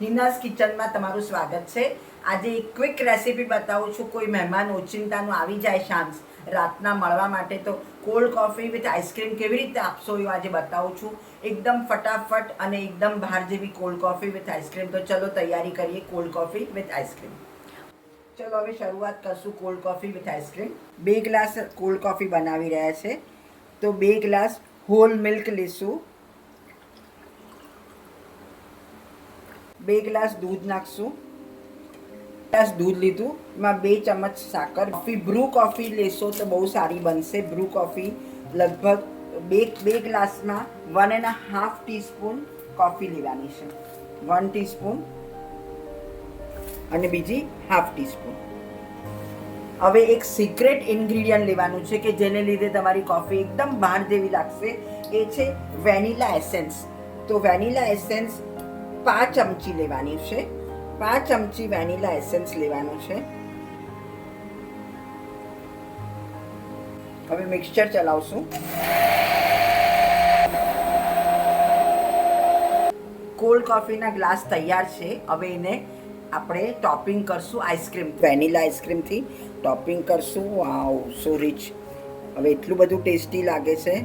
હિનાસ કિચનમાં તમારું સ્વાગત છે। આજે એક ક્વિક રેસીપી બતાવું છું। કોઈ મહેમાન ઓચિંતાનું આવી જાય શાંત રાતના મળવા માટે તો કોલ્ડ કોફી વિથ આઈસ્ક્રીમ કેવી રીતે આપશો એ આજે બતાવું છું। એકદમ ફટાફટ અને એકદમ બહાર જેવી કોલ્ડ કોફી વિથ આઈસ્ક્રીમ। તો ચલો તૈયારી કરીએ કોલ્ડ કોફી વિથ આઈસ્ક્રીમ। ચલો હવે શરૂઆત કરશું cold coffee with ice cream. 2 glass cold coffee બનાવી રહ્યા છે તો 2 ગ્લાસ હોલ મિલ્ક લેશું। 2 ગ્લાસ दूध નાખશું। ગ્લાસ दूध લીધું, એમાં 2 ચમચ સાકર। બ્રૂ કોફી લેશો તો બહુ સારી બનશે। બ્રૂ કોફી લગભગ 2 ગ્લાસમાં 1.5 ટીસ્પૂન કોફી લેવાની છે। 1 ટીસ્પૂન અને બીજી હાફ ટીસ્પૂન। હવે એક સિક્રેટ ઇન્ગ્રીડિયન્ટ લેવાનું છે કે જેને લીધે તમારી કોફી એકદમ બહાર જેવી લાગશે, એ છે વેનીલા એસેન્સ। તો વેનીલા એસેન્સ 5 ચમચી લેવાની છે। 5 ચમચી વેનીલા એસેન્સ લેવાનું છે। હવે મિક્સચર ચલાવશું। કોલ્ડ કોફીના ગ્લાસ તૈયાર છે। હવે એને આપણે ટોપિંગ કરશું આઈસ્ક્રીમ, વેનીલા આઈસ્ક્રીમથી ટોપિંગ કરશું। વાવ, સો રીચ। હવે એટલું બધું ટેસ્ટી લાગે છે।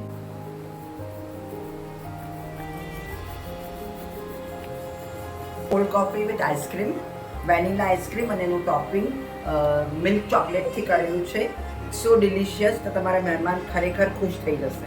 Cold coffee with ice cream, vanilla ice cream અને એનું ટોપિંગ મિલ્ક ચોકલેટથી કરેલું છે। સો ડિલિશિયસ। તો તમારા મહેમાન ખરેખર ખુશ થઈ જશે।